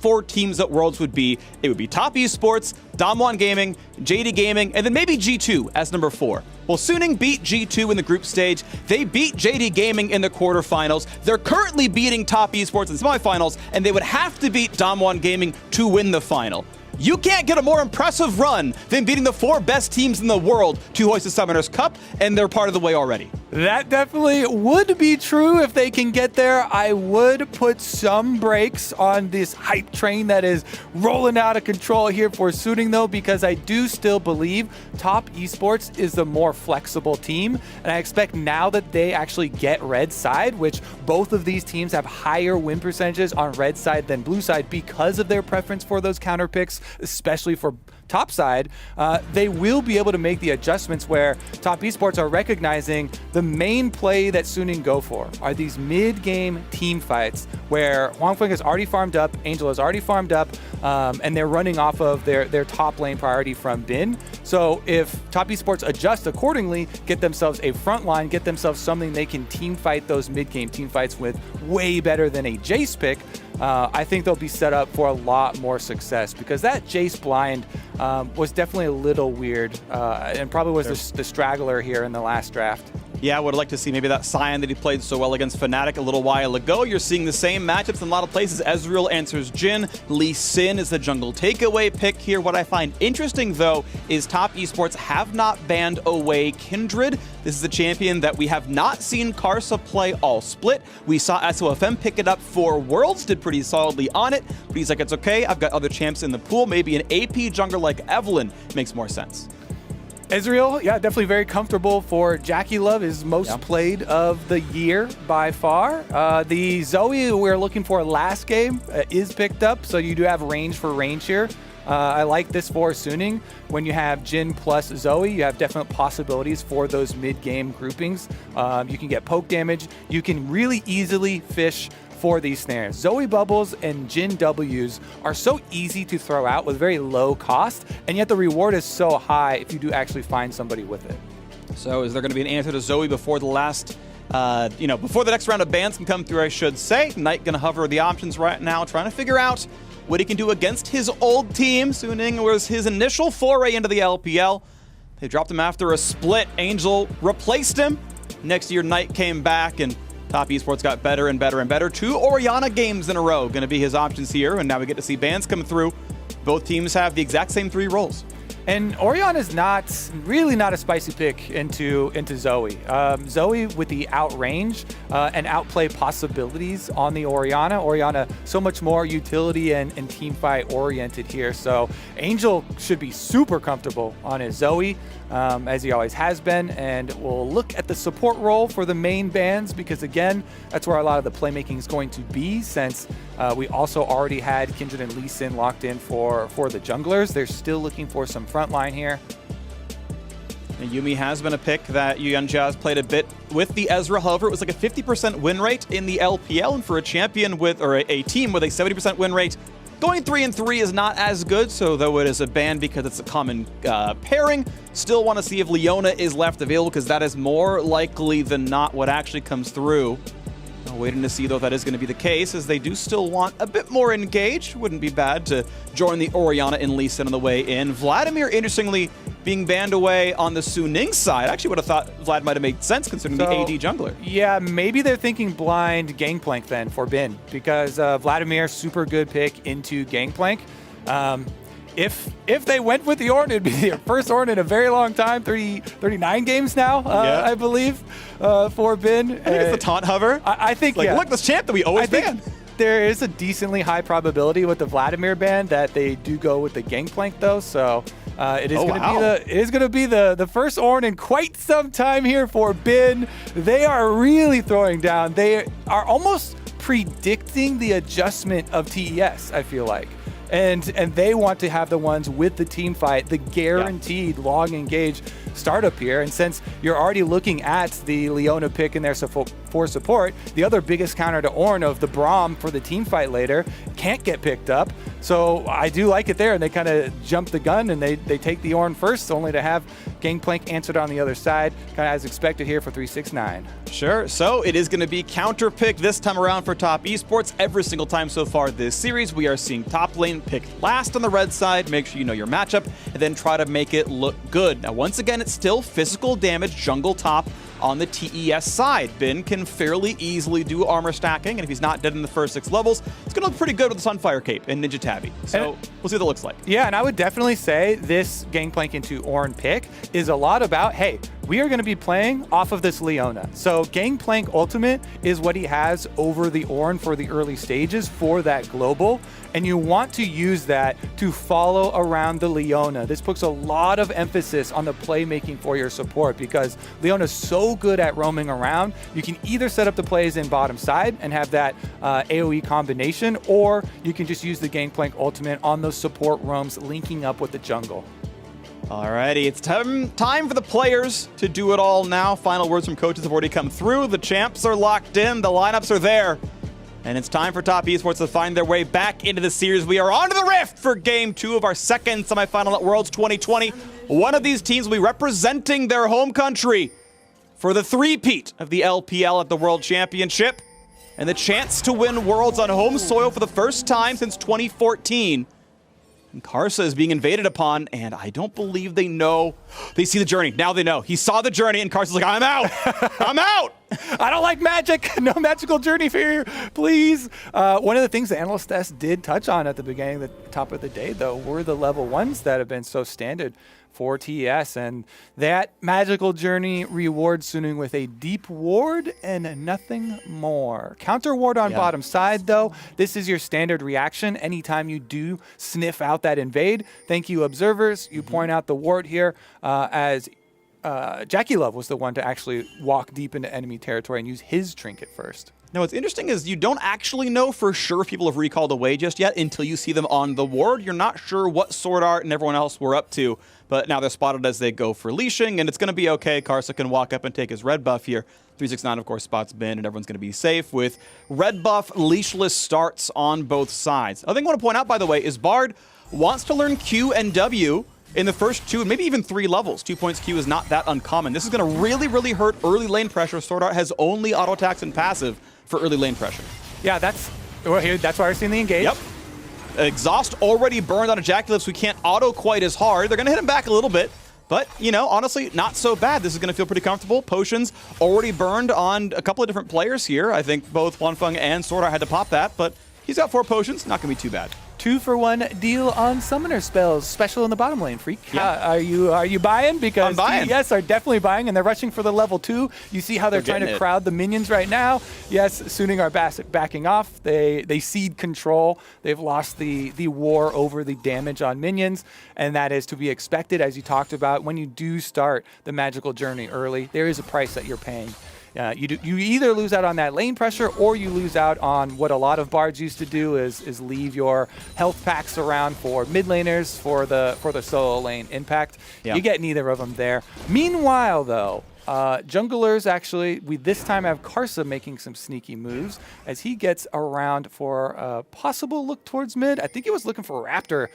4 teams at Worlds would be, it would be Top Esports, Damwon Gaming, JD Gaming, and then maybe G2 as number 4. Well, Suning beat G2 in the group stage. They beat JD Gaming in the quarterfinals. They're currently beating Top Esports in the semifinals, and they would have to beat Damwon Gaming to win the final. You can't get a more impressive run than beating the 4 best teams in the world to hoist the Summoners Cup, and they're part of the way already. That definitely would be true if they can get there. I would put some brakes on this hype train that is rolling out of control here for Suning, though, because I do still believe Top Esports is the more flexible team, and I expect now that they actually get red side, which both of these teams have higher win percentages on red side than blue side because of their preference for those counter picks, especially for top side, they will be able to make the adjustments where Top Esports are recognizing the main play that Suning go for are these mid-game team fights where Huangfeng has already farmed up, Angel has already farmed up, and they're running off of their top lane priority from Bin. So if Top Esports adjust accordingly, get themselves a front line, get themselves something they can team fight those mid-game team fights with way better than a Jace pick, I think they'll be set up for a lot more success, because that Jace blind was definitely a little weird and probably was the straggler here in the last draft. Yeah, I would like to see maybe that Sion that he played so well against Fnatic a little while ago. You're seeing the same matchups in a lot of places. Ezreal answers Jhin. Lee Sin is the jungle takeaway pick here. What I find interesting, though, is Top Esports have not banned away Kindred. This is a champion that we have not seen Karsa play all split. We saw SOFM pick it up for Worlds, did pretty solidly on it, but he's like, it's okay, I've got other champs in the pool. Maybe an AP jungler like Evelynn makes more sense. Ezreal, yeah, definitely very comfortable for Jackie Love, his most played of the year by far. The Zoe we were looking for last game is picked up, so you do have range for range here. I like this for Suning. When you have Jhin plus Zoe, you have definite possibilities for those mid-game groupings. You can get poke damage. You can really easily fish for these snares. Zoe bubbles and Jhin Ws are so easy to throw out with very low cost, and yet the reward is so high if you do actually find somebody with it. So is there going to be an answer to Zoe before the last, before the next round of bans can come through, I should say? Knight going to hover the options right now, trying to figure out what he can do against his old team. Suning was his initial foray into the LPL. They dropped him after a split. Angel replaced him. Next year, Knight came back, and Top Esports got better and better and better. 2 Orianna games in a row going to be his options here, and now we get to see bans come through. Both teams have the exact same 3 roles. And Orianna is really not a spicy pick into Zoe. Zoe with the outrange and outplay possibilities on the Orianna. Orianna so much more utility and team fight oriented here. So Angel should be super comfortable on his Zoe, as he always has been. And we'll look at the support role for the main bans, because again, that's where a lot of the playmaking is going to be, since we also already had Kindred and Lee Sin locked in for the junglers. They're still looking for some front line here. And Yuumi has been a pick that Yuanjia played a bit with the Ezra. However, it was like a 50% win rate in the LPL, and for a champion with, or a team with a 70% win rate, going 3-3 is not as good. So though it is a ban because it's a common pairing, still want to see if Leona is left available, because that is more likely than not what actually comes through. Waiting to see, though, if that is going to be the case, as they do still want a bit more engaged. Wouldn't be bad to join the Orianna and Lee Sin on the way in. Vladimir, interestingly, being banned away on the Suning side. I actually would have thought Vlad might have made sense considering the AD jungler. Yeah, maybe they're thinking blind Gangplank then for Bin, because Vladimir, super good pick into Gangplank. If they went with the Ornn, it'd be their first Ornn in a very long time, 39 games now, I believe, for Bin. I think it's the taunt hover. I think, like, look, this champ that we always ban. There is a decently high probability with the Vladimir ban that they do go with the Gangplank, though, so it is going to be the first Ornn in quite some time here for Bin. They are really throwing down. They are almost predicting the adjustment of TES, I feel like. And they want to have the ones with the team fight, the guaranteed long engage startup here. And since you're already looking at the Leona pick in there for support, the other biggest counter to Ornn of the Braum for the team fight later can't get picked up. So I do like it there, and they kind of jump the gun, and they take the Ornn first, only to have Gangplank answered on the other side, kind of as expected here for 369. Sure. So it is going to be counter pick this time around for Top Esports. Every single time so far this series, we are seeing top lane pick last on the red side. Make sure you know your matchup, and then try to make it look good. Now, once again, it's still physical damage jungle top on the TES side. Bin can fairly easily do armor stacking, and if he's not dead in the first 6 levels, it's going to look pretty good with the Sunfire Cape and Ninja Tabby. So we'll see what it looks like. Yeah, and I would definitely say this Gangplank into Ornn pick is a lot about, hey, we are going to be playing off of this Leona. So Gangplank Ultimate is what he has over the Ornn for the early stages for that global, and you want to use that to follow around the Leona. This puts a lot of emphasis on the playmaking for your support because Leona's so good at roaming around. You can either set up the plays in bottom side and have that AoE combination, or you can just use the Gangplank Ultimate on those support roams linking up with the jungle. Alrighty, it's time for the players to do it all now. Final words from coaches have already come through. The champs are locked in, the lineups are there. And it's time for Top Esports to find their way back into the series. We are on to the Rift for Game 2 of our second semifinal at Worlds 2020. One of these teams will be representing their home country for the three-peat of the LPL at the World Championship and the chance to win Worlds on home soil for the first time since 2014. And Karsa is being invaded upon, and I don't believe they know. They see the journey. Now they know. He saw the journey, and Karsa's like, I'm out. I'm out. I don't like magic. No magical journey fear, please. One of the things the Analyst Test did touch on at the beginning, the top of the day, though, were the level 1s that have been so standard for TES, and that magical journey rewards Suning with a deep ward and nothing more. Counter ward on bottom side, though. This is your standard reaction anytime you do sniff out that invade. Thank you, observers. You point out the ward here as Jackie Love was the one to actually walk deep into enemy territory and use his trinket first. Now, what's interesting is you don't actually know for sure if people have recalled away just yet until you see them on the ward. You're not sure what Sword Art and everyone else were up to, but now they're spotted as they go for leashing, and it's going to be okay. Karsa can walk up and take his red buff here. 369, of course, spots Bin, and everyone's going to be safe with red buff leashless starts on both sides. Other thing I want to point out, by the way, is Bard wants to learn Q and W in the first 2 and maybe even 3 levels. 2 points Q is not that uncommon. This is going to really, really hurt early lane pressure. Sword Art has only auto attacks and passive for early lane pressure. Yeah, that's why we're seeing the engage. Yep. Exhaust already burned on a Jackalip, so we can't auto quite as hard. They're going to hit him back a little bit, but, you know, honestly, not so bad. This is going to feel pretty comfortable. Potions already burned on a couple of different players here. I think both Wanfeng and Sword Art had to pop that, but he's got 4 potions. Not going to be too bad. 2-for-1 deal on summoner spells, special in the bottom lane, Freak. Yeah. Are you buying? Because I'm buying. Yes, are definitely buying, and they're rushing for the level 2. You see how they're trying to crowd the minions right now. Yes, Suning are backing off. They cede control. They've lost the war over the damage on minions, and that is to be expected, as you talked about. When you do start the magical journey early, there is a price that you're paying. You either lose out on that lane pressure, or you lose out on what a lot of bards used to do is leave your health packs around for mid laners for the solo lane impact. Yeah. You get neither of them there. Meanwhile, though, junglers actually, we this time have Karsa making some sneaky moves as he gets around for a possible look towards mid. I think he was looking for Raptor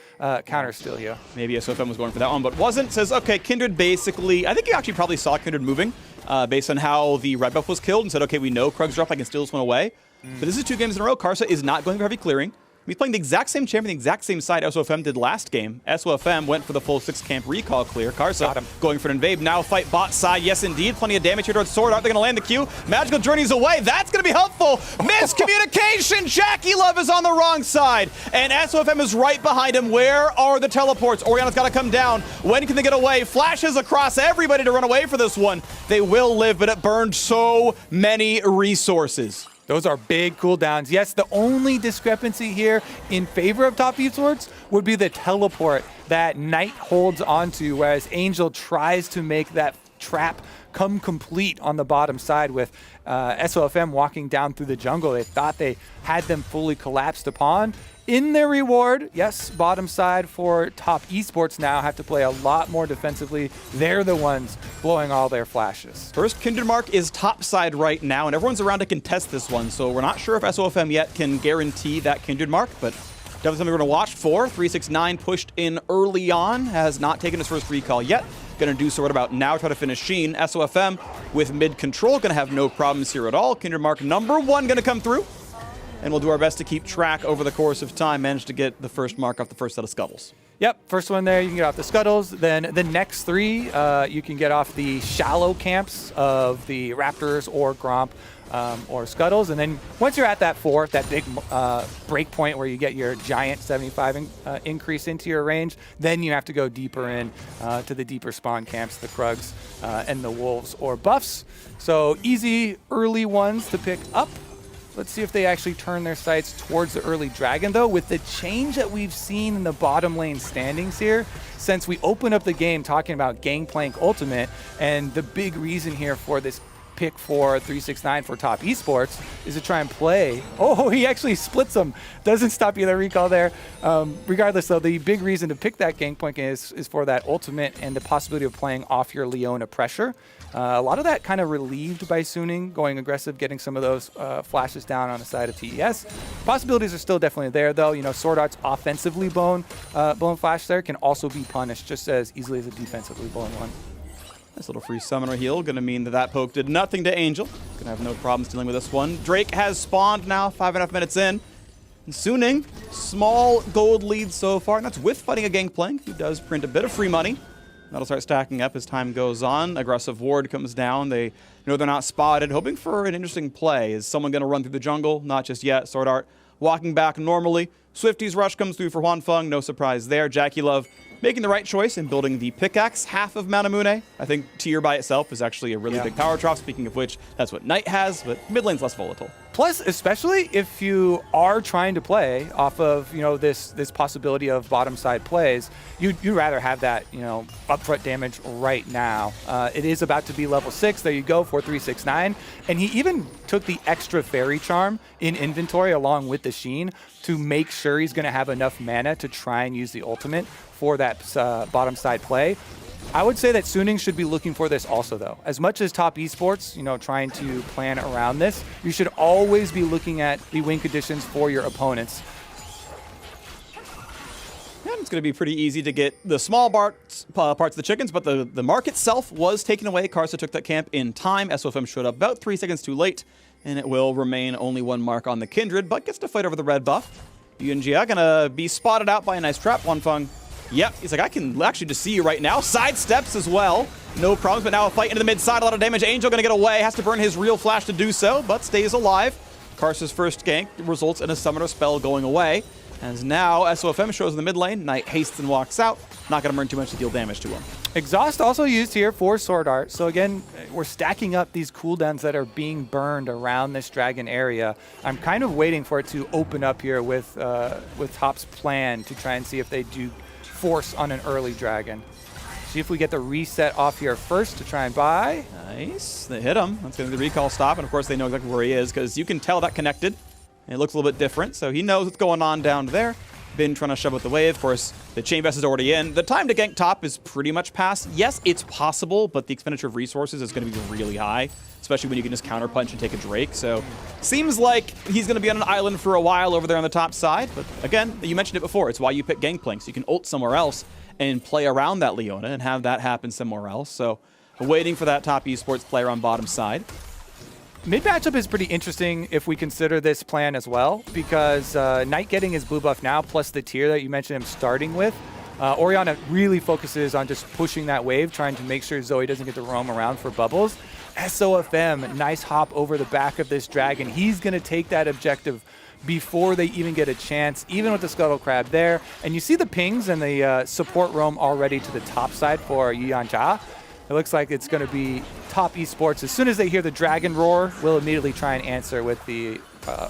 counter steal here. Maybe SOFM was going for that one, but wasn't. Says, okay, Kindred basically, I think you actually probably saw Kindred moving based on how the red buff was killed and said, okay, we know Krug's drop, I can steal this one away. But this is 2 games in a row. Karsa is not going for heavy clearing. He's playing the exact same champion, the exact same side SOFM did last game. SOFM went for the full 6-camp recall clear. Karsa going for an invade. Now fight bot side. Yes, indeed. Plenty of damage here towards Sword Art. They're going to land the Q. Magical Journey's away. That's going to be helpful. Miscommunication. Jackie Love is on the wrong side. And SOFM is right behind him. Where are the teleports? Oriana's got to come down. When can they get away? Flashes across everybody to run away for this one. They will live, but it burned so many resources. Those are big cooldowns. Yes, the only discrepancy here in favor of Top Esports would be the teleport that Knight holds onto, whereas Angel tries to make that trap come complete on the bottom side with SOFM walking down through the jungle. They thought they had them fully collapsed upon. In their reward, yes, bottom side for Top Esports now have to play a lot more defensively. They're the ones blowing all their flashes. First Kindred Mark is top side right now, and everyone's around to contest this one, so we're not sure if SOFM yet can guarantee that Kindred Mark, but Definitely something we're going to watch for. 369 pushed in early on, has not taken his first recall yet. Going to do so right about now, try to finish Sheen. SOFM with mid control, going to have no problems here at all. Kindred mark number 1 going to come through. And we'll do our best to keep track over the course of time. Managed to get the first mark off the first set of scuttles. Yep, first one there, you can get off the scuttles. Then the next 3, you can get off the shallow camps of the Raptors or Gromp or scuttles. And then once you're at that 4, that big break point where you get your giant 75 increase into your range, then you have to go deeper in to the deeper spawn camps, the Krugs and the Wolves or Buffs. So easy early ones to pick up. Let's see if they actually turn their sights towards the early dragon, though. With the change that we've seen in the bottom lane standings here, since we opened up the game talking about Gangplank Ultimate, and the big reason here for this pick for 369 for top esports is to try and play. Oh, he actually splits them. Doesn't stop either recall there. Regardless, though, the big reason to pick that Gangplank is for that ultimate and the possibility of playing off your Leona pressure. A lot of that kind of relieved by Suning, going aggressive, getting some of those flashes down on the side of TES. Possibilities are still definitely there, though. You know, Sword Art's offensively blown flash there can also be punished just as easily as a defensively blown one. This little free summoner heal going to mean that that poke did nothing to Angel. Going to have no problems dealing with this one. Drake has spawned now, 5.5 minutes in. And Suning, small gold lead so far, and that's with fighting a Gangplank, who does print a bit of free money. That'll start stacking up as time goes on. Aggressive ward comes down. They know they're not spotted, hoping for an interesting play. Is someone going to run through the jungle? Not just yet. Sword Art walking back normally. Swifty's rush comes through for Huanfeng. No surprise there. Jackie Love making the right choice in building the pickaxe half of Manamune. I think tier by itself is actually a really big power drop. Speaking of which, that's what Knight has, but mid lane's less volatile. Plus, especially if you are trying to play off of, you know, this possibility of bottom side plays, you'd rather have that, you know, upfront damage right now. It is about to be level 6. There you go for 369. And he even took the extra fairy charm in inventory along with the Sheen to make sure he's going to have enough mana to try and use the ultimate for that bottom side play. I would say that Suning should be looking for this also, though. As much as top esports, you know, trying to plan around this, you should always be looking at the win conditions for your opponents. And it's going to be pretty easy to get the small parts of the chickens, but the mark itself was taken away. Karsa took that camp in time. SOFM showed up about 3 seconds too late, and it will remain only 1 mark on the Kindred, but gets to fight over the red buff. Yunjia going to be spotted out by a nice trap. Huanfeng. Yep, he's like, I can actually just see you right now. Sidesteps as well. No problems, but now a fight into the mid side. A lot of damage. Angel going to get away. Has to burn his real flash to do so, but stays alive. Karsa's first gank results in a summoner spell going away. As now SOFM shows in the mid lane. Knight hastes and walks out. Not going to burn too much to deal damage to him. Exhaust also used here for Sword Art. So again, we're stacking up these cooldowns that are being burned around this dragon area. I'm kind of waiting for it to open up here with Top's plan to try and see if they do force on an early dragon. See if we get the reset off here first to try and buy. Nice. They hit him. That's going to be the recall stop. And of course, they know exactly where he is because you can tell that connected. It looks a little bit different, so he knows what's going on down there. Been trying to shove with the wave. Of course, the chain vest is already in. The time to gank top is pretty much past. Yes, it's possible, but the expenditure of resources is going to be really high, especially when you can just counterpunch and take a Drake. So seems like he's going to be on an island for a while over there on the top side. But again, you mentioned it before. It's why you pick Gangplank, so you can ult somewhere else and play around that Leona and have that happen somewhere else. So waiting for that top esports player on bottom side. Mid matchup is pretty interesting if we consider this plan as well, because Knight getting his blue buff now, plus the tier that you mentioned him starting with. Orianna really focuses on just pushing that wave, trying to make sure Zoe doesn't get to roam around for bubbles. SOFM, nice hop over the back of this dragon. He's going to take that objective before they even get a chance, even with the Scuttle Crab there. And you see the pings and the support roam already to the top side for Yuanjia. It looks like it's going to be top esports. As soon as they hear the dragon roar, we'll immediately try and answer with the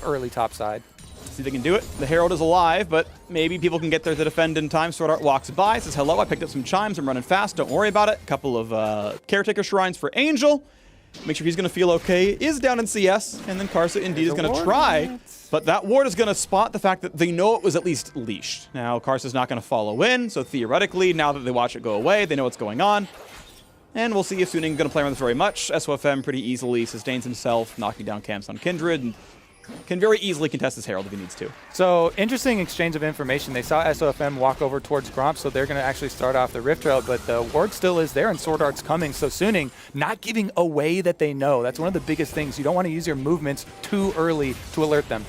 early top side. See if they can do it. The Herald is alive, but maybe people can get there to defend in time. Sword Art walks by, says, hello, I picked up some chimes. I'm running fast. Don't worry about it. A couple of Caretaker Shrines for Angel. Make sure he's going to feel okay. Is down in CS, and then Karsa indeed is going to try. But that ward is going to spot the fact that they know it was at least leashed. Now, Karsa's not going to follow in, so theoretically, now that they watch it go away, they know what's going on. And we'll see if Suning is going to play around this very much. SOFM pretty easily sustains himself, knocking down camps on Kindred. And can very easily contest this Herald if he needs to. So, interesting exchange of information. They saw SOFM walk over towards Gromp, so they're going to actually start off the Rift Herald, but the ward still is there and Sword Art's coming. So, Suning not giving away that they know. That's one of the biggest things. You don't want to use your movements too early to alert them.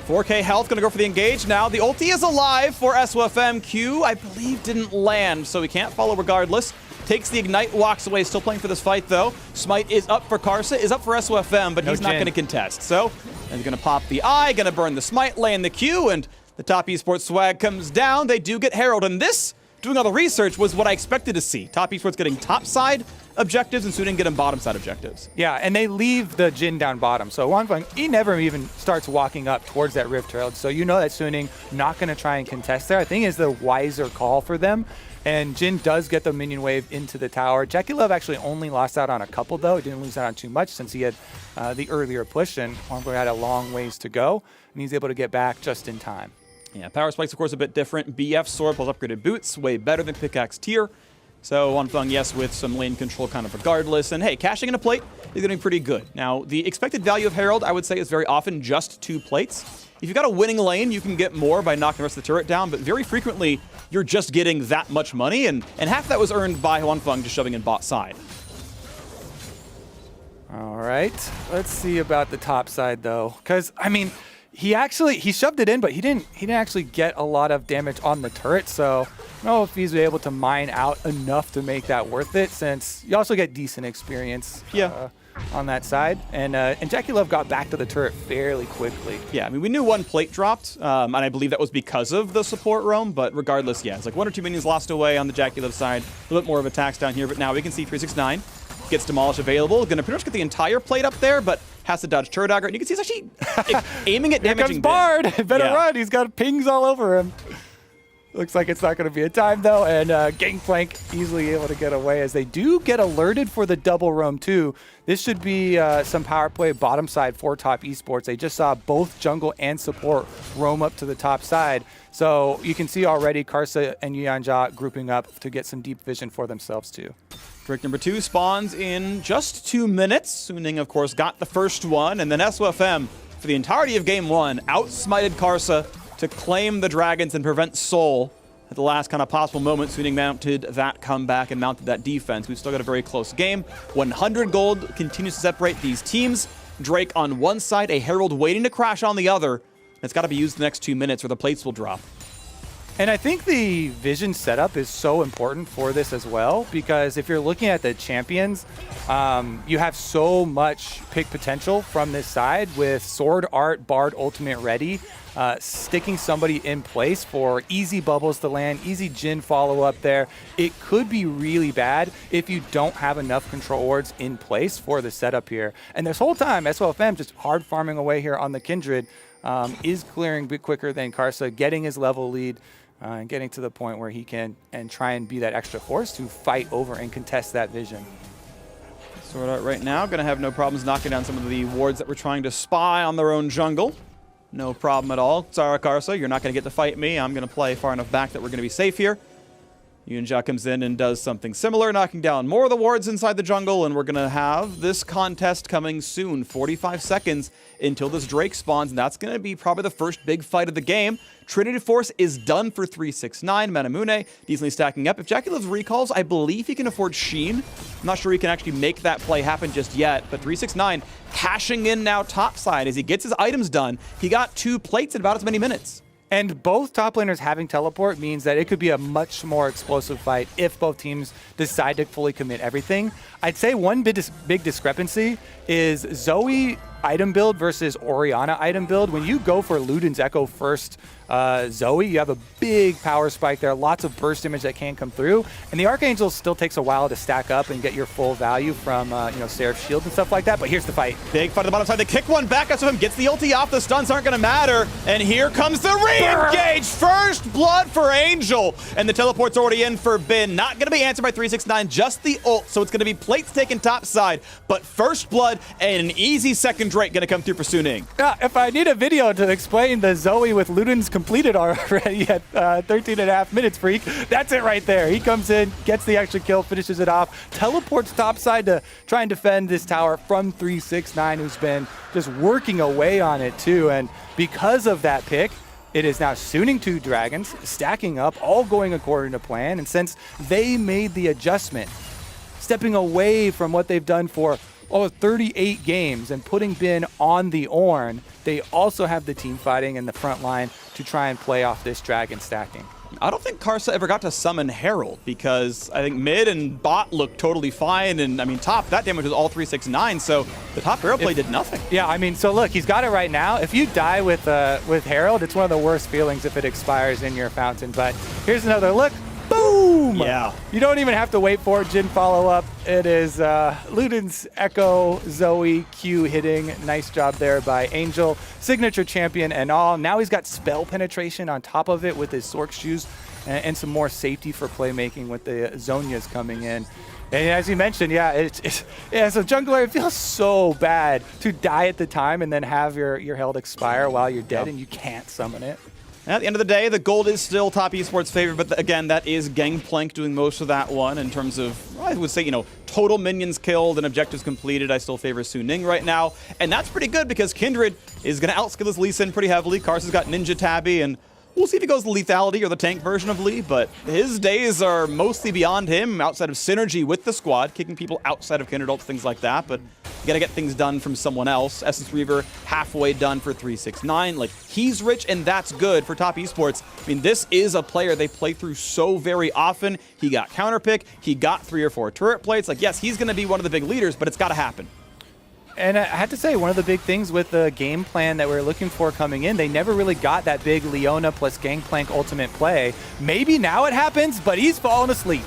4K health, going to go for the engage now. The ulti is alive for SOFM. Q, I believe, didn't land, so he can't follow regardless. Takes the Ignite, walks away, still playing for this fight, though. Smite is up for Karsa, is up for SOFM, but he's not going to contest. So, he's going to pop the eye, going to burn the Smite, land the Q, and the top esports swag comes down. They do get Herald, and this, doing all the research, was what I expected to see. Top esports getting top side objectives and Suning getting bottom side objectives. Yeah, and they leave the Jin down bottom. So Wanfeng, he never even starts walking up towards that Rift Herald. So you know that Suning not going to try and contest there. I think is the wiser call for them. And Jin does get the minion wave into the tower. Jackie Love actually only lost out on a couple, though. He didn't lose out on too much since he had the earlier push, and Wanfeng had a long ways to go, and he's able to get back just in time. Yeah, Power Spike's, of course, a bit different. BF Sword plus upgraded boots, way better than Pickaxe tier. So Wanfeng, yes, with some lane control kind of regardless. And hey, cashing in a plate is getting pretty good. Now, the expected value of Herald, I would say, is very often just 2 plates. If you've got a winning lane, you can get more by knocking the rest of the turret down, but very frequently, you're just getting that much money, and half that was earned by Wanfeng just shoving in bot side. All right, let's see about the top side, though, because, I mean, he shoved it in, but he didn't actually get a lot of damage on the turret, so I don't know if he's able to mine out enough to make that worth it, since you also get decent experience. Yeah. On that side, and Jackie Love got back to the turret fairly quickly. Yeah, I mean, we knew 1 plate dropped, and I believe that was because of the support roam, but regardless, yeah, it's like 1 or 2 minions lost away on the Jackie Love side, a little bit more of attacks down here, but now we can see 369 gets Demolish available, gonna pretty much get the entire plate up there, but has to dodge turret dagger, and you can see he's actually aiming at damaging. Here comes Bard, better run, he's got pings all over him. Looks like it's not going to be a time, though, and Gangplank easily able to get away as they do get alerted for the double roam, too. This should be some power play bottom side for top esports. They just saw both jungle and support roam up to the top side. So you can see already Karsa and Yuanjia grouping up to get some deep vision for themselves, too. Drake number 2 spawns in just 2 minutes. Suning, of course, got the first one, and then SOFM, for the entirety of game 1, outsmited Karsa to claim the dragons and prevent Soul. At the last kind of possible moment, Suning mounted that comeback and mounted that defense. We've still got a very close game. 100 gold continues to separate these teams. Drake on one side, a Herald waiting to crash on the other. It's got to be used the next 2 minutes or the plates will drop. And I think the vision setup is so important for this as well, because if you're looking at the champions, you have so much pick potential from this side with Sword Art, Bard, Ultimate ready, sticking somebody in place for easy bubbles to land, easy Jin follow-up there. It could be really bad if you don't have enough control wards in place for the setup here. And this whole time, SOFM just hard farming away here on the Kindred, is clearing a bit quicker than Karsa, getting his level lead, and getting to the point where he can try and be that extra force to fight over and contest that vision. Sword Art right now going to have no problems knocking down some of the wards that were trying to spy on their own jungle. No problem at all. Zara Karsa, you're not going to get to fight me. I'm going to play far enough back that we're going to be safe here. Yuanjia comes in and does something similar, knocking down more of the wards inside the jungle, and we're going to have this contest coming soon. 45 seconds until this Drake spawns, and that's going to be probably the first big fight of the game. Trinity Force is done for 369. Manamune decently stacking up. If Jackie Love's recalls, I believe he can afford Sheen. I'm not sure he can actually make that play happen just yet, but 369 cashing in now topside as he gets his items done. He got 2 plates in about as many minutes. And both top laners having teleport means that it could be a much more explosive fight if both teams decide to fully commit everything. I'd say one big discrepancy is Zoe item build versus Orianna item build. When you go for Luden's Echo first Zoe, you have a big power spike there, lots of burst damage that can come through, and the Archangel still takes a while to stack up and get your full value from Seraph's shield and stuff like that, but here's the fight. Big fight on the bottom side, they kick one back, SOFM gets the ulti off, the stuns aren't gonna matter, and here comes the re-engage! First blood for Angel, and the teleport's already in for Bin. Not going to be answered by 369, just the ult, so it's going to be plates taken top side, but first blood and an easy second Drake going to come through for Suning. Yeah, if I need a video to explain the Zoe with Ludens completed already at 13.5 minutes, freak, that's it right there. He comes in, gets the extra kill, finishes it off, teleports topside to try and defend this tower from 369, who's been just working away on it too. And because of that pick, it is now Suning 2 Dragons, stacking up, all going according to plan. And since they made the adjustment, stepping away from what they've done for 38 games and putting Bin on the Ornn, they also have the team fighting in the front line to try and play off this Dragon stacking. I don't think Karsa ever got to summon Herald because I think mid and bot looked totally fine, and I mean top, that damage was all 369, so the top Herald play did nothing. Yeah, I mean, so look, he's got it right now. If you die with Herald, it's one of the worst feelings if it expires in your fountain, but here's another look. Boom! Yeah. You don't even have to wait for it. Jin follow-up. It is Luden's Echo, Zoe, Q hitting. Nice job there by Angel. Signature champion and all. Now he's got spell penetration on top of it with his Sork shoes and some more safety for playmaking with the Zonias coming in. And as you mentioned, yeah, as a jungler, it feels so bad to die at the time and then have your Herald expire while you're dead and you can't summon it. At the end of the day, the gold is still top esports favorite, but again, that is Gangplank doing most of that one in terms of, I would say, you know, total minions killed and objectives completed. I still favor Suning right now, and that's pretty good because Kindred is going to outskill his Lee Sin pretty heavily. Karsa's got Ninja Tabby, and we'll see if he goes the lethality or the tank version of Lee, but his days are mostly beyond him, outside of synergy with the squad, kicking people outside of Kindred ults, things like that, but you gotta get things done from someone else. Essence Reaver halfway done for 369. Like, he's rich, and that's good for top esports. I mean, this is a player they play through so very often. He got counterpick, he got 3 or 4 turret plates. Like, yes, he's gonna be one of the big leaders, but it's gotta happen. And I have to say, one of the big things with the game plan that we were looking for coming in, they never really got that big Leona plus Gangplank ultimate play. Maybe now it happens, but he's fallen asleep.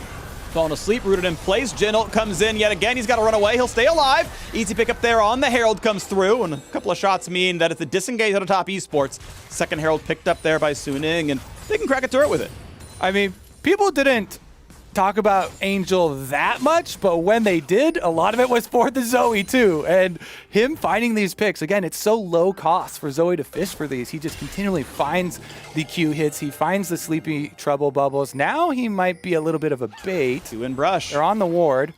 Falling asleep, rooted in place. Jin ult comes in yet again. He's got to run away. He'll stay alive. Easy pick up there on the Herald comes through, and a couple of shots mean that it's a disengage out of top esports. Second Herald picked up there by Suning, and they can crack a turret with it. I mean, people didn't talk about Angel that much, but when they did, a lot of it was for the Zoe too. And him finding these picks, again, it's so low cost for Zoe to fish for these. He just continually finds the Q hits. He finds the sleepy trouble bubbles. Now he might be a little bit of a bait. 2 in brush. They're on the ward.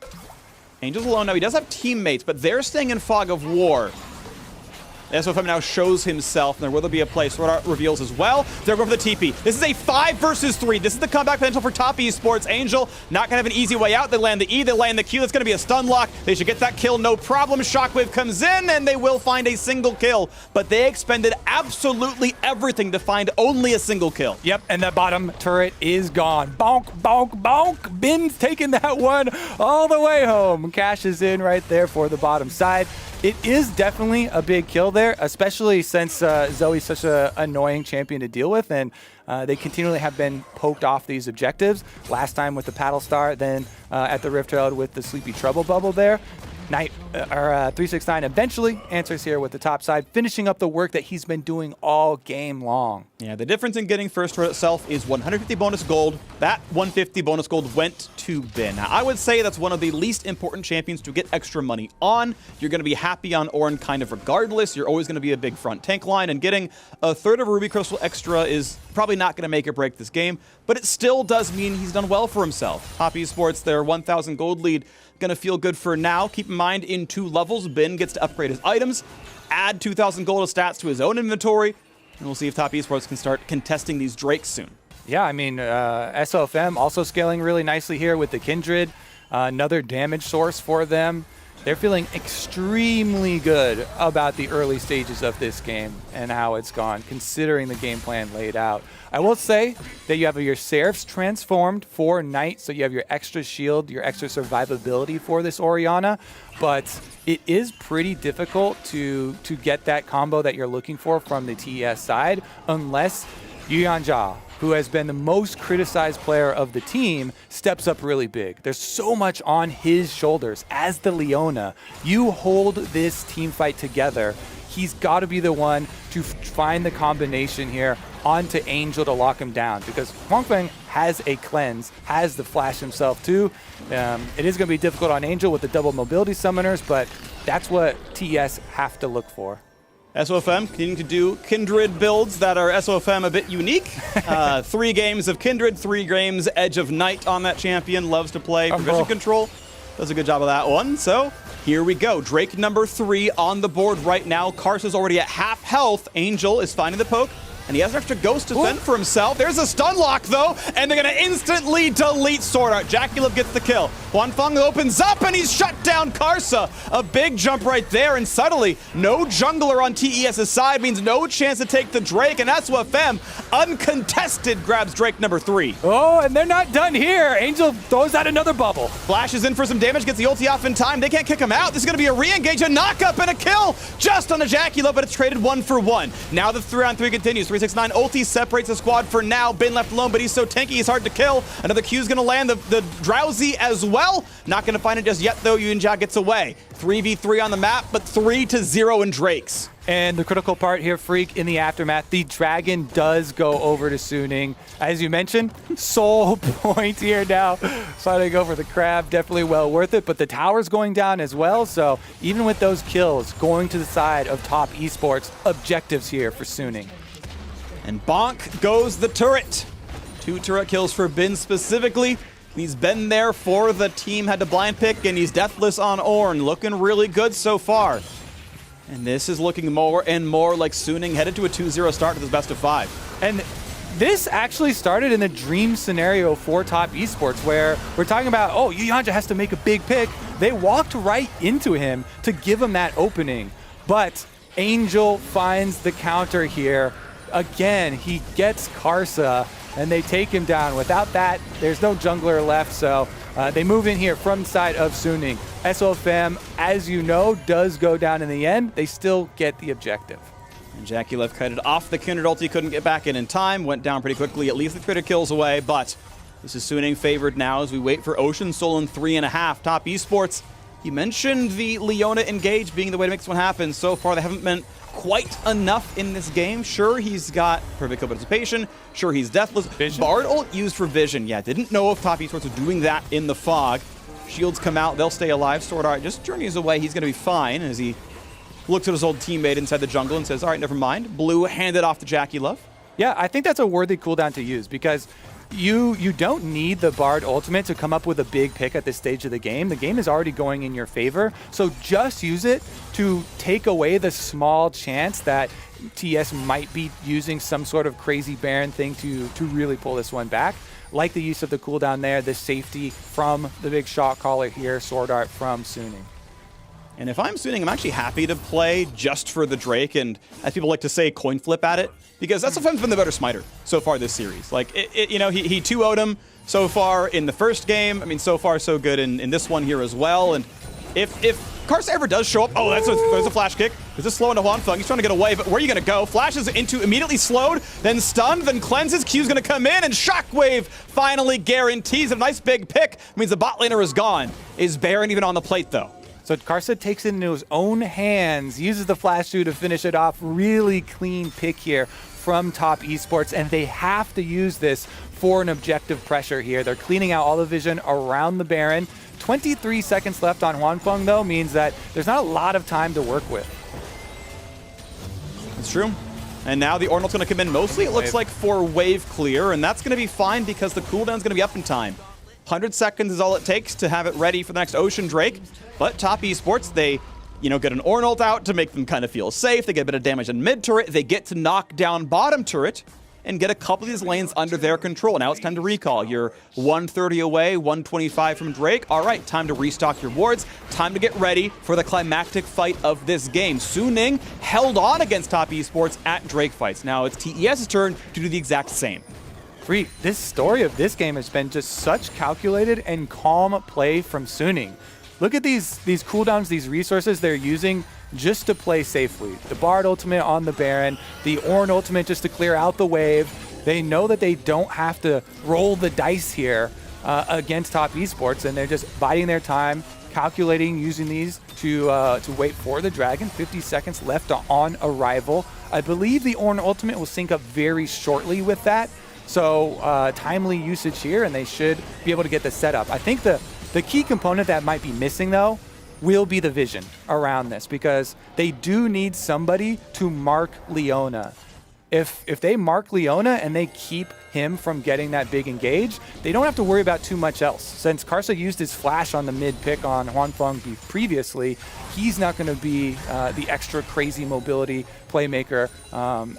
Angel's alone now. He does have teammates, but they're staying in fog of war. SOFM now shows himself, and there will be a play. Sword Art reveals as well. They're going for the TP. This is a 5 versus 3. This is the comeback potential for top esports. Angel not going to have an easy way out. They land the E, they land the Q. That's going to be a stun lock. They should get that kill, no problem. Shockwave comes in, and they will find a single kill. But they expended absolutely everything to find only a single kill. Yep, and that bottom turret is gone. Bonk, bonk, bonk. Bin's taking that one all the way home. Cash is in right there for the bottom side. It is definitely a big kill there, especially since Zoe's such an annoying champion to deal with, and they continually have been poked off these objectives. Last time with the Paddle Star, then at the Rift Herald with the Sleepy Trouble bubble there. 369 eventually answers here with the top side, finishing up the work that he's been doing all game long. Yeah, the difference in getting first turret itself is 150 bonus gold. That 150 bonus gold went to Bin. Now, I would say that's one of the least important champions to get extra money on. You're going to be happy on Ornn kind of regardless. You're always going to be a big front tank line, and getting a third of a Ruby Crystal extra is probably not going to make or break this game, but it still does mean he's done well for himself. Top Esports, their 1,000 gold lead, going to feel good for now. Keep in mind, in 2 levels, Bin gets to upgrade his items, add 2,000 gold of stats to his own inventory, and we'll see if Top Esports can start contesting these Drakes soon. Yeah, I mean, SOFM also scaling really nicely here with the Kindred. Another damage source for them. They're feeling extremely good about the early stages of this game and how it's gone, considering the game plan laid out. I will say that you have your Seraphs transformed for Knight, so you have your extra shield, your extra survivability for this Orianna, but it is pretty difficult to get that combo that you're looking for from the TES side, unless Yuyanjia who has been the most criticized player of the team, steps up really big. There's so much on his shoulders. As the Leona, you hold this team fight together. He's got to be the one to find the combination here onto Angel to lock him down, because Huangfeng has a cleanse, has the flash himself too. It is going to be difficult on Angel with the double mobility summoners, but that's what TES have to look for. SOFM continuing to do Kindred builds that are SOFM a bit unique. 3 games of Kindred, 3 games Edge of Night on that champion. Loves to play Provision Control. Does a good job of that one. So here we go. Drake number 3 on the board right now. Karsa's already at half health. Angel is finding the poke, and he has an extra ghost to fend for himself. There's a stun lock, though, and they're going to instantly delete Sword Art. JackeyLove gets the kill. Huanfeng opens up, and he's shut down Karsa. A big jump right there, and suddenly, no jungler on TES's side means no chance to take the Drake, and that's what Fem, uncontested, grabs Drake number 3. Oh, and they're not done here. Angel throws out another bubble. Flashes in for some damage, gets the ulti off in time. They can't kick him out. This is going to be a re-engage, a knock-up, and a kill just on a JackeyLove, but it's traded 1 for 1. Now the 3-on-3 continues. 369 ulti separates the squad for now. Bin left alone, but he's so tanky, he's hard to kill. Another Q's going to land. The Drowsy as well. Not going to find it just yet, though. Yunjia gets away. 3v3 on the map, but 3-0 in Drakes. And the critical part here, Freak, in the aftermath, the dragon does go over to Suning. As you mentioned, soul point here now. So to go for the crab, definitely well worth it, but the tower's going down as well, so even with those kills going to the side of top esports, objectives here for Suning. And bonk goes the turret. 2 turret kills for Bin specifically. He's been there for the team, had to blind pick, and he's deathless on Ornn. Looking really good so far. And this is looking more and more like Suning headed to a 2-0 start to this best of 5. And this actually started in a dream scenario for top esports, where we're talking about, oh, Yunjia has to make a big pick. They walked right into him to give him that opening. But Angel finds the counter here. Again, he gets Karsa, and they take him down. Without that, there's no jungler left, so they move in here from the side of Suning. SOFM, as you know, does go down in the end. They still get the objective. And JackeyLove cut it off the Kindred ulti, couldn't get back in time, went down pretty quickly, at least the critter kills away, but this is Suning favored now as we wait for Ocean Soul in 3.5. Top esports, he mentioned the Leona engage being the way to make this one happen. So far, they haven't been quite enough in this game. Sure, he's got perfect kill participation. Sure, he's deathless. Vision? Bard ult used for vision. Yeah, didn't know if top esports were doing that in the fog. Shields come out, they'll stay alive. Sword Art just journeys away. He's going to be fine as he looks at his old teammate inside the jungle and says, all right, never mind. Blue handed off to JackeyLove. Yeah, I think that's a worthy cooldown to use, because you don't need the Bard ultimate to come up with a big pick at this stage of the game. The game is already going in your favor, so just use it to take away the small chance that TS might be using some sort of crazy Baron thing to really pull this one back. Like the use of the cooldown there, the safety from the big shot caller here, Sword Art from Suning. And if I'm Suning, I'm actually happy to play just for the Drake, and as people like to say, coin flip at it, because SFM's been the better smiter so far this series. Like, you know, he 2-0'd him so far in the first game. I mean, so far so good in this one here as well. And if Karsa ever does show up, oh, there's a flash kick. Is this slow into Huanfeng? He's trying to get away, but where are you going to go? Flashes into immediately slowed, then stunned, then cleanses. Q's going to come in, and Shockwave finally guarantees a nice big pick. Means the bot laner is gone. Is Baron even on the plate, though? So Karsa takes it into his own hands, uses the flash to finish it off. Really clean pick here from top esports, and they have to use this for an objective pressure here. They're cleaning out all the vision around the Baron. 23 seconds left on Huanfeng, though, means that there's not a lot of time to work with. It's true. And now the Ornal's going to come in mostly, it looks like, for wave clear, and that's going to be fine because the cooldown's going to be up in time. 100 seconds is all it takes to have it ready for the next Ocean Drake. But top esports, they, you know, get an Ornalt out to make them kind of feel safe. They get a bit of damage on mid turret. They get to knock down bottom turret and get a couple of these lanes under their control. Now it's time to recall. You're 130 away, 125 from Drake. All right, time to restock your wards. Time to get ready for the climactic fight of this game. Suning held on against top esports at Drake fights. Now it's TES's turn to do the exact same. Free, this story of this game has been just such calculated and calm play from Suning. Look at these cooldowns, these resources they're using just to play safely. The Bard ultimate on the Baron, the Ornn ultimate just to clear out the wave. They know that they don't have to roll the dice here against Top Esports, and they're just biding their time, calculating, using these to wait for the Dragon. 50 seconds left on arrival. I believe the Ornn ultimate will sync up very shortly with that. So timely usage here, and they should be able to get the setup. I think the key component that might be missing, though, will be the vision around this, because they do need somebody to mark Leona. If they mark Leona and they keep him from getting that big engage, they don't have to worry about too much else. Since Karsa used his flash on the mid pick on Hwanfeng previously, he's not going to be the extra crazy mobility playmaker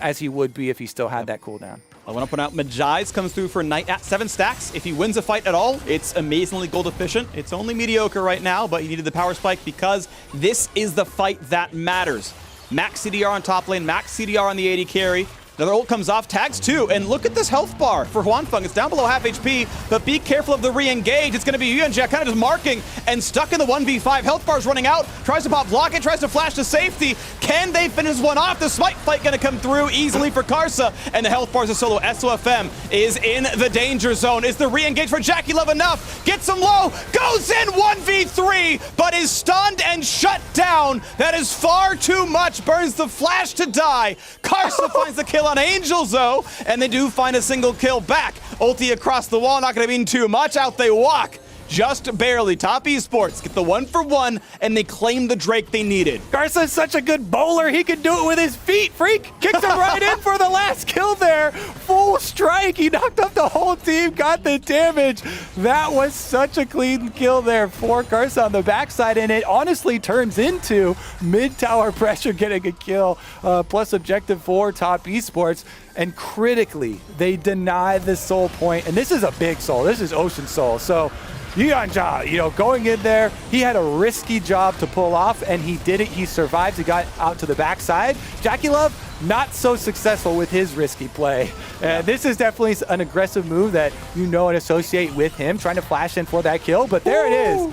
as he would be if he still had that cooldown. I want to point out Majais comes through for Knight at 7 stacks. If he wins a fight at all, it's amazingly gold efficient. It's only mediocre right now, but he needed the power spike because this is the fight that matters. Max CDR on top lane, max CDR on the AD carry. Another ult comes off, tags 2, and look at this health bar for Hwanfeng. It's down below half HP, but be careful of the re-engage. It's going to be Yuanjia kind of just marking and stuck in the 1v5. Health bar's running out, tries to pop block it, tries to flash to safety. Can they finish one off? The smite fight going to come through easily for Karsa, and the health bar's a solo. SOFM is in the danger zone. Is the re-engage for JackeyLove enough? Gets him low, goes in 1v3, but is stunned and shut down. That is far too much. Burns the flash to die. Karsa finds the kill on Angels, though, and they do find a single kill back. Ulti across the wall, not going to mean too much. Out they walk. Just barely. Top Esports get the 1-for-1, and they claim the Drake they needed. Karsa's such a good bowler. He can do it with his feet. Freak kicks him right in for the last kill there. Full strike. He knocked up the whole team, got the damage. That was such a clean kill there for Karsa on the backside, and it honestly turns into mid-tower pressure getting a kill, plus objective for Top Esports. And critically, they deny the soul point. And this is a big soul. This is Ocean Soul. So Yuanjia, going in there, he had a risky job to pull off, and he did it. He survived. He got out to the backside. JackeyLove, not so successful with his risky play. This is definitely an aggressive move that you know and associate with him, trying to flash in for that kill. But there it is.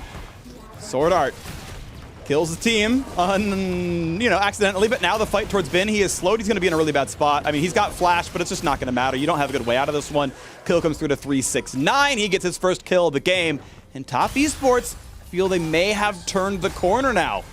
Sword Art kills the team accidentally, but now the fight towards Bin, he is slowed. He's going to be in a really bad spot. I mean, he's got flash, but it's just not going to matter. You don't have a good way out of this one. Kill comes through to 369. He gets his first kill of the game. And Top Esports feel they may have turned the corner now,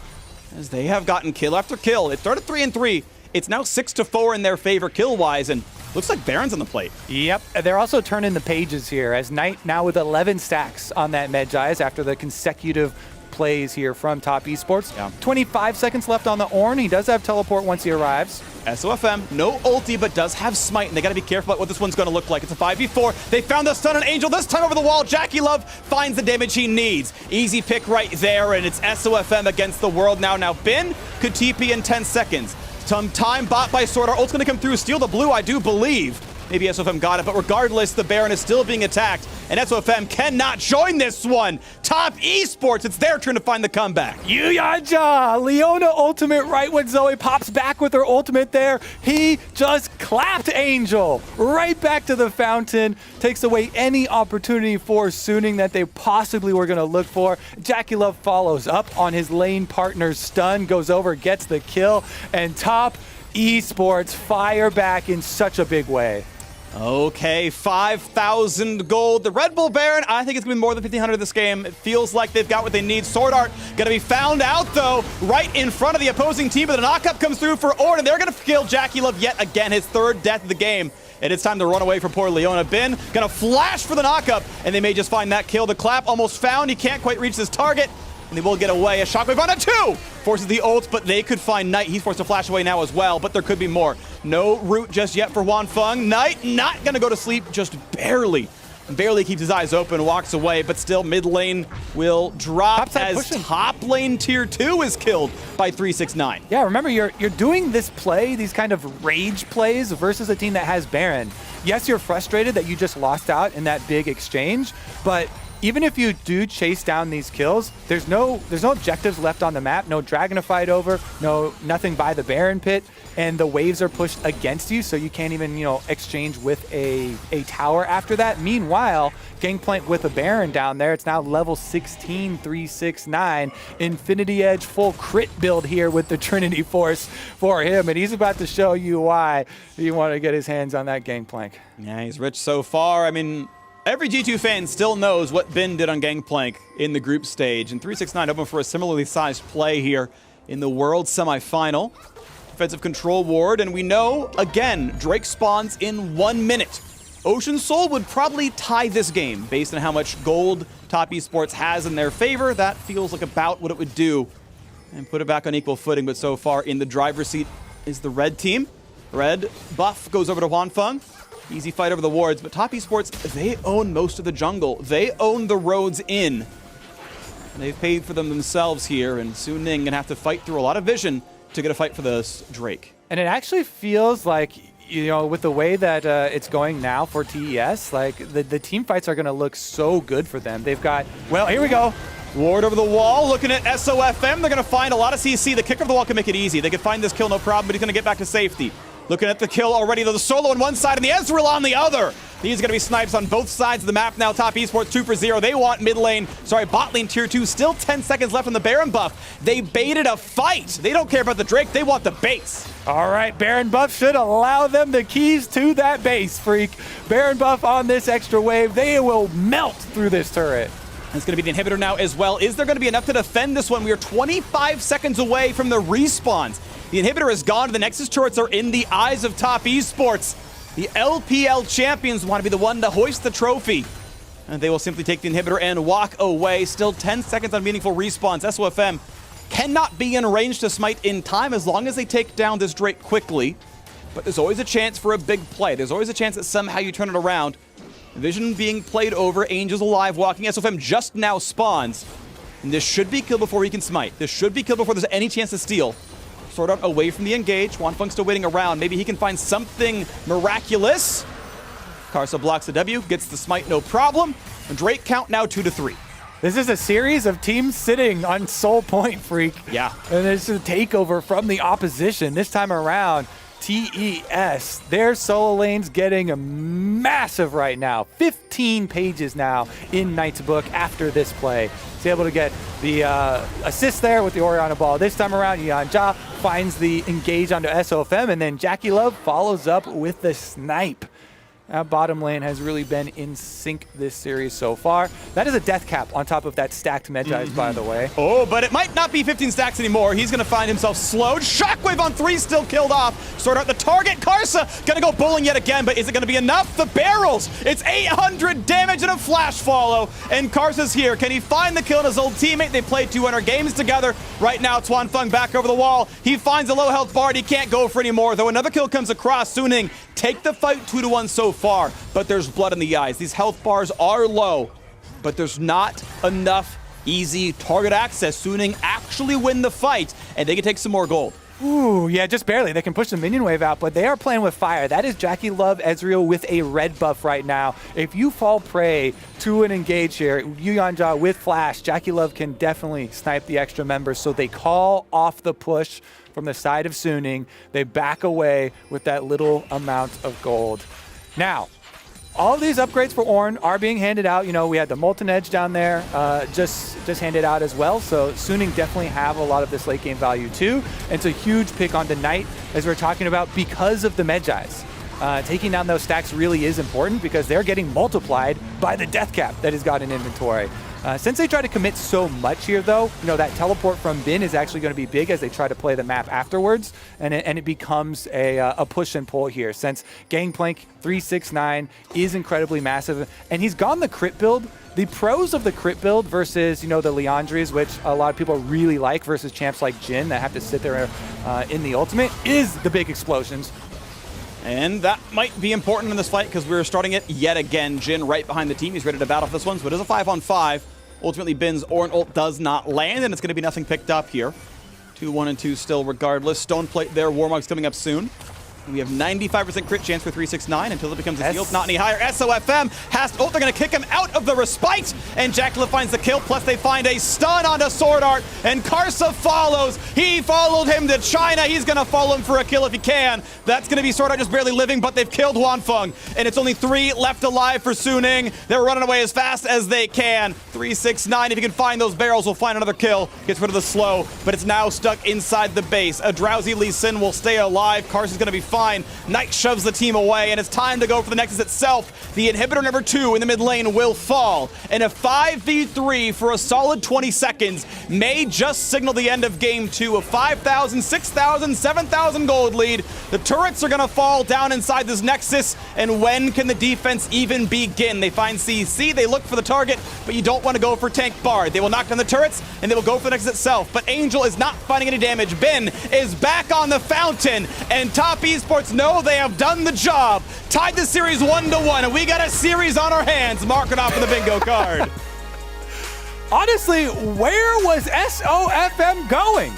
as they have gotten kill after kill. It started 3-3. It's now 6-4 in their favor kill-wise, and looks like Baron's on the plate. Yep, they're also turning the pages here, as Knight now with 11 stacks on that Medjais after the consecutive plays here from Top Esports. 25 seconds left on the Ornn. He does have teleport once he arrives. SOFM, no ulti, but does have smite, and they got to be careful about what this one's going to look like. It's a 5v4. They found the stun on Angel, this time over the wall. JackeyLove finds the damage he needs. Easy pick right there, and it's SOFM against the world now. Now, Bin could TP in 10 seconds. Some time bought by Sword. Our ult's going to come through, steal the blue, I do believe. Maybe SOFM got it, but regardless, the Baron is still being attacked, and SOFM cannot join this one. Top Esports, it's their turn to find the comeback. Yuanjia, Leona ultimate right when Zoe pops back with her ultimate there. He just clapped Angel right back to the fountain, takes away any opportunity for Suning that they possibly were going to look for. JackeyLove follows up on his lane partner's stun, goes over, gets the kill, and Top Esports fire back in such a big way. Okay, 5,000 gold. The Red Bull Baron, I think it's going to be more than 1,500 this game. It feels like they've got what they need. Sword Art going to be found out, though, right in front of the opposing team. But the knockup comes through for Ornn, and they're going to kill JackeyLove yet again, his third death of the game. And it's time to run away from poor Leona. Bin going to flash for the knockup, and they may just find that kill. The clap almost found. He can't quite reach his target, and they will get away. A shockwave on a 2! Forces the ult, but they could find Knight. He's forced to flash away now as well, but there could be more. No root just yet for Hwanfeng. Knight not going to go to sleep, just barely. Barely keeps his eyes open, walks away, but still mid lane will drop as pushing. top lane tier 2 is killed by 369. Yeah, remember, you're doing this play, these kind of rage plays versus a team that has Baron. Yes, you're frustrated that you just lost out in that big exchange, but even if you do chase down these kills, there's no objectives left on the map, no dragon to fight over, nothing by the Baron pit, and the waves are pushed against you, so you can't even, exchange with a tower after that. Meanwhile, Gangplank with a Baron down there. It's now level 16, 369. Infinity Edge full crit build here with the Trinity Force for him, and he's about to show you why you want to get his hands on that Gangplank. Yeah, he's rich so far. I mean, every G2 fan still knows what Bin did on Gangplank in the group stage, and 369 open for a similarly sized play here in the World Semifinal. Defensive control ward, and we know, again, Drake spawns in 1 minute. Ocean Soul would probably tie this game based on how much gold Top Esports has in their favor. That feels like about what it would do and put it back on equal footing, but so far in the driver's seat is the red team. Red buff goes over to Wanfeng. Easy fight over the wards, but Top Esports, they own most of the jungle. They own the roads in. And they've paid for them themselves here, and Su Ning gonna have to fight through a lot of vision to get a fight for this Drake. And it actually feels like, you know, with the way that it's going now for TES, like the team fights are going to look so good for them. They've got, well, here we go. Ward over the wall, looking at SOFM. They're going to find a lot of CC. The kick over the wall can make it easy. They could find this kill, no problem, but he's going to get back to safety. Looking at the kill already, though, the solo on one side and the Ezreal on the other. These are going to be snipes on both sides of the map now. Top Esports 2 for 0. They want mid lane, bot lane tier 2. Still 10 seconds left on the Baron buff. They baited a fight. They don't care about the Drake. They want the base. All right, Baron buff should allow them the keys to that base, Freak. Baron buff on this extra wave. They will melt through this turret. It's going to be the inhibitor now as well. Is there going to be enough to defend this one? We are 25 seconds away from the respawns. The inhibitor is gone. The Nexus turrets are in the eyes of Top Esports. The LPL champions want to be the one to hoist the trophy. And they will simply take the inhibitor and walk away. Still 10 seconds on meaningful respawns. SOFM cannot be in range to smite in time as long as they take down this Drake quickly. But there's always a chance for a big play. There's always a chance that somehow you turn it around. Vision being played over. Angels alive walking. SOFM just now spawns. And this should be killed before he can smite. This should be killed before there's any chance to steal. Sort out away from the engage. Wanfeng still waiting around. Maybe he can find something miraculous. Karsa blocks the W, gets the smite, no problem. And Drake count now 2-3. This is a series of teams sitting on Soul Point, Freak. Yeah. And it's a takeover from the opposition. This time around, TES, their solo lane's getting a massive right now. 15 pages now in Knight's Book after this play. He's able to get the assist there with the Orianna ball. This time around, Yanja finds the engage onto SOFM, and then Jackie Love follows up with the snipe. That bottom lane has really been in sync this series so far. That is a death cap on top of that stacked Medjais, by the way. Oh, but it might not be 15 stacks anymore. He's going to find himself slowed. Shockwave on 3, still killed off. Sort out the target. Karsa going to go bowling yet again, but is it going to be enough? The barrels. It's 800 damage and a flash follow. And Karsa's here. Can he find the kill on his old teammate? They played 200 games together. Right now, it's Wanfeng back over the wall. He finds a low health Bard. He can't go for any more, though another kill comes across. Su Ning take the fight 2-1 so far, but there's blood in the eyes. These health bars are low, but there's not enough easy target access. Su Ning actually win the fight, and they can take some more gold. Ooh, yeah, just barely. They can push the minion wave out, but they are playing with fire. That is Jackie Love Ezreal with a red buff right now. If you fall prey to an engage here, Yanja with flash, Jackie Love can definitely snipe the extra members, so they call off the push from the side of Su Ning. They back away with that little amount of gold. Now, all of these upgrades for Ornn are being handed out. You know, we had the Molten Edge down there just handed out as well. So Su Ning definitely have a lot of this late game value too. And it's a huge pick on the Knight, as we're talking about, because of the Medjais. Taking down those stacks really is important because they're getting multiplied by the death cap that is got in inventory. Since they try to commit so much here, though, you know, that teleport from Bin is actually going to be big as they try to play the map afterwards, and it becomes a push and pull here. Since Gangplank 369 is incredibly massive, and he's gone the crit build. The pros of the crit build versus, you know, the Leandries, which a lot of people really like, versus champs like Jhin that have to sit there in the ultimate, is the big explosions. And that might be important in this fight because we're starting it yet again. Jhin right behind the team. He's ready to battle for this one, so it is a 5-on-5. Ultimately, Bin's Ornn ult does not land, and it's going to be nothing picked up here. 2-1 and 2 still regardless. Stone plate there. Warmog's coming up soon. And we have 95% crit chance for 369 until it becomes a field, not any higher. SOFM has, they're going to kick him out of the respite, and Jacqueline finds the kill, plus they find a stun onto Sword Art, and Karsa follows. He followed him to China. He's going to follow him for a kill if he can. That's going to be Sword Art just barely living, but they've killed Huanfeng, and it's only 3 left alive for Suning. They're running away as fast as they can. 369, if you can find those barrels, we'll find another kill. Gets rid of the slow, but it's now stuck inside the base. A drowsy Lee Sin will stay alive. Karsa's going to be fine. Knight shoves the team away, and it's time to go for the Nexus itself. The inhibitor number 2 in the mid lane will fall, and a 5v3 for a solid 20 seconds may just signal the end of game 2. A 5,000, 6,000, 7,000 gold lead. The turrets are going to fall down inside this Nexus, and when can the defense even begin? They find CC, they look for the target, but you don't want to go for Tank Bard. They will knock down the turrets, and they will go for the Nexus itself, but Angel is not finding any damage. Ben is back on the fountain, and Top Esports know they have done the job. Tied the series 1-1, and we got a series on our hands. Mark it off on the bingo card. Honestly, where was SOFM going?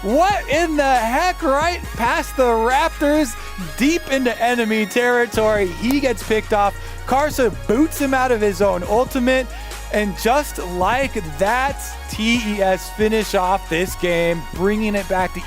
What in the heck, right? Past the Raptors, deep into enemy territory. He gets picked off. Karsa boots him out of his own ultimate. And just like that, TES finish off this game, bringing it back to